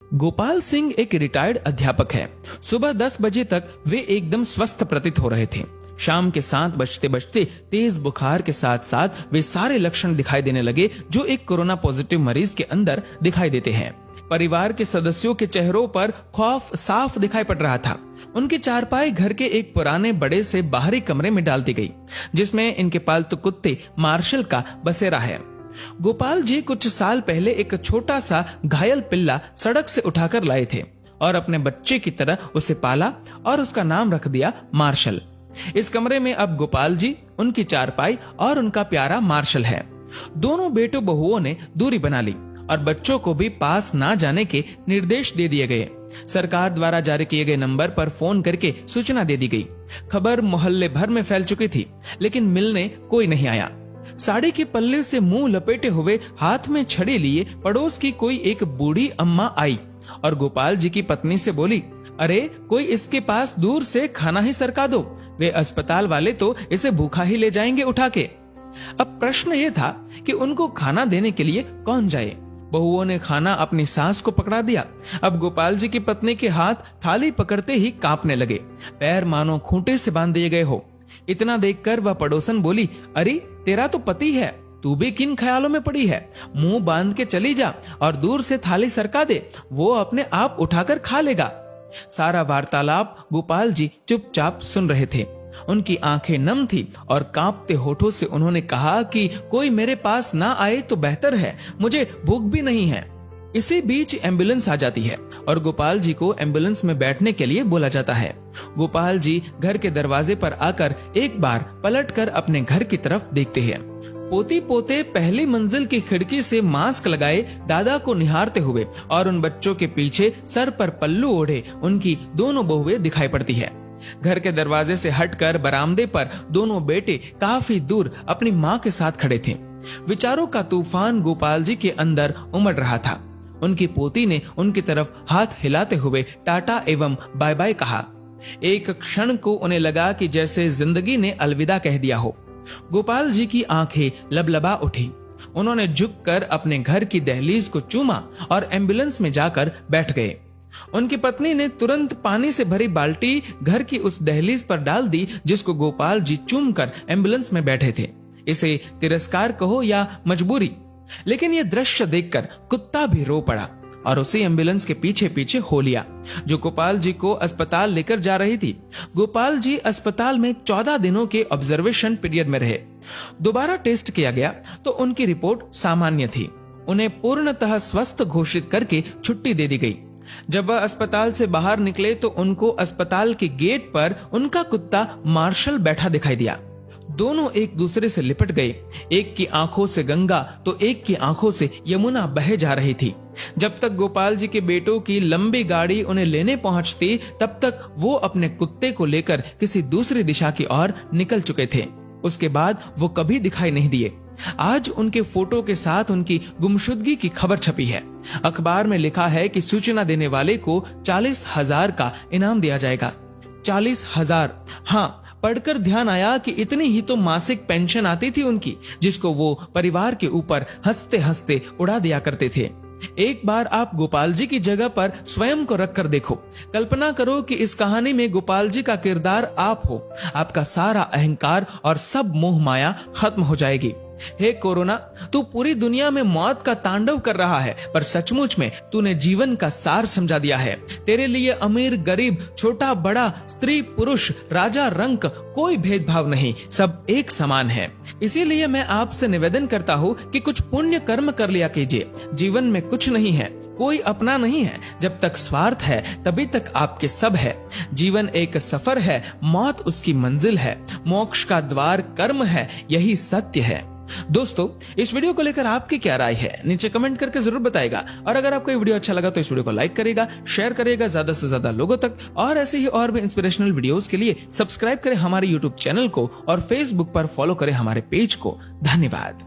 गोपाल सिंह एक रिटायर्ड अध्यापक है। सुबह 10 बजे तक वे एकदम स्वस्थ प्रतीत हो रहे थे। शाम के 7 बजते बजते तेज बुखार के साथ साथ वे सारे लक्षण दिखाई देने लगे जो एक कोरोना पॉजिटिव मरीज के अंदर दिखाई देते हैं। परिवार के सदस्यों के चेहरों पर खौफ साफ दिखाई पड़ रहा था। उनकी चारपाई घर के एक पुराने बड़े से बाहरी कमरे में डाल दी गई, जिसमें इनके पालतू कुत्ते मार्शल का बसेरा है। गोपाल जी कुछ साल पहले एक छोटा सा घायल पिल्ला सड़क से उठाकर लाए थे और अपने बच्चे की तरह उसे पाला और उसका नाम रख दिया मार्शल। इस कमरे में अब गोपाल जी, उनकी चारपाई और उनका प्यारा मार्शल है। दोनों बेटों बहुओं ने दूरी बना ली और बच्चों को भी पास ना जाने के निर्देश दे दिए गए। सरकार द्वारा जारी किए गए नंबर पर फोन करके सूचना दे दी गई। खबर मोहल्ले भर में फैल चुकी थी, लेकिन मिलने कोई नहीं आया। साड़ी के पल्ले से मुंह लपेटे हुए, हाथ में छड़ी लिए पड़ोस की कोई एक बूढ़ी अम्मा आई और गोपाल जी की पत्नी से बोली, अरे कोई इसके पास दूर से खाना ही सरका दो, वे अस्पताल वाले तो इसे भूखा ही ले जाएंगे उठा के। अब प्रश्न ये था कि उनको खाना देने के लिए कौन जाए। बहुओं ने खाना अपनी सास को पकड़ा दिया। अब गोपाल जी की पत्नी के हाथ थाली पकड़ते ही कांपने लगे, पैर मानो खूंटे से बांध दिए गए हो। इतना देखकर वह पड़ोसन बोली, अरे तेरा तो पति है, तू भी किन ख्यालों में पड़ी है? मुंह बांध के चली जा और दूर से थाली सरका दे, वो अपने आप उठाकर खा लेगा। सारा वार्तालाप गोपाल जी चुपचाप सुन रहे थे। उनकी आंखें नम थी और कांपते होठों से उन्होंने कहा कि कोई मेरे पास ना आए तो बेहतर है, मुझे भूख भी नहीं है। इसी बीच एम्बुलेंस आ जाती है और गोपाल जी को एम्बुलेंस में बैठने के लिए बोला जाता है। गोपाल जी घर के दरवाजे पर आकर एक बार पलटकर अपने घर की तरफ देखते हैं। पोती पोते पहली मंजिल की खिड़की से मास्क लगाए दादा को निहारते हुए और उन बच्चों के पीछे सर पर पल्लू ओढ़े उनकी दोनों बहुएं दिखाई पड़ती है। घर के दरवाजे से हटकर बरामदे पर दोनों बेटे काफी दूर अपनी माँ के साथ खड़े थे। विचारों का तूफान गोपाल जी के अंदर उमड़ रहा था। उनकी पोती ने उनकी तरफ हाथ हिलाते हुए टाटा एवं बाय बाय कहा। एक क्षण को उन्हें लगा कि जैसे जिंदगी ने अलविदा कह दिया हो। गोपाल जी की आंखें लबलबा उठी। उन्होंने झुककर अपने घर की दहलीज को चूमा और एम्बुलेंस में जाकर बैठ गए। उनकी पत्नी ने तुरंत पानी से भरी बाल्टी घर की उस दहलीज पर डाल दी जिसको गोपाल जी चूमकर एम्बुलेंस में बैठे थे। इसे तिरस्कार कहो या मजबूरी, लेकिन ये दृश्य देखकर कुत्ता भी रो पड़ा और उसी एम्बुलेंस के पीछे पीछे हो लिया जो गोपाल जी को अस्पताल लेकर जा रही थी। गोपाल जी अस्पताल में 14 दिनों के ऑब्जर्वेशन पीरियड में रहे। दोबारा टेस्ट किया गया तो उनकी रिपोर्ट सामान्य थी। उन्हें पूर्णतः स्वस्थ घोषित करके छुट्टी दे दी गई। जब वह अस्पताल से बाहर निकले तो उनको अस्पताल के गेट पर उनका कुत्ता मार्शल बैठा दिखाई दिया। दोनों एक दूसरे से लिपट गए। एक की आंखों से गंगा तो एक की आंखों से यमुना बहे जा रही थी। जब तक गोपाल जी के बेटों की लंबी गाड़ी उन्हें लेने पहुंचती, तब तक वो अपने कुत्ते को लेकर किसी दूसरी दिशा की ओर निकल चुके थे। उसके बाद वो कभी दिखाई नहीं दिए। आज उनके फोटो के साथ उनकी गुमशुदगी की खबर छपी है। अखबार में लिखा है कि सूचना देने वाले को 40,000 का इनाम दिया जाएगा। 40,000। हाँ, पढ़कर ध्यान आया कि इतनी ही तो मासिक पेंशन आती थी उनकी, जिसको वो परिवार के ऊपर हंसते हंसते उड़ा दिया करते थे। एक बार आप गोपाल जी की जगह पर स्वयं को रखकर देखो। कल्पना करो कि इस कहानी में गोपाल जी का किरदार आप हो। आपका सारा अहंकार और सब मोह माया खत्म हो जाएगी। हे कोरोना, तू पूरी दुनिया में मौत का तांडव कर रहा है, पर सचमुच में तूने जीवन का सार समझा दिया है। तेरे लिए अमीर गरीब, छोटा बड़ा, स्त्री पुरुष, राजा रंक कोई भेदभाव नहीं, सब एक समान है। इसीलिए मैं आपसे निवेदन करता हूँ कि कुछ पुण्य कर्म कर लिया कीजिए। जीवन में कुछ नहीं है, कोई अपना नहीं है। जब तक स्वार्थ है तभी तक आपके सब है। जीवन एक सफर है, मौत उसकी मंजिल है। मोक्ष का द्वार कर्म है, यही सत्य है। दोस्तों, इस वीडियो को लेकर आपकी क्या राय है, नीचे कमेंट करके जरूर बताएगा। और अगर आपको ये वीडियो अच्छा लगा तो इस वीडियो को लाइक करेगा, शेयर करेगा ज्यादा से ज्यादा लोगों तक। और ऐसे ही और भी इंस्पिरेशनल वीडियोस के लिए सब्सक्राइब करें हमारे यूट्यूब चैनल को और फेसबुक पर फॉलो करें हमारे पेज को। धन्यवाद।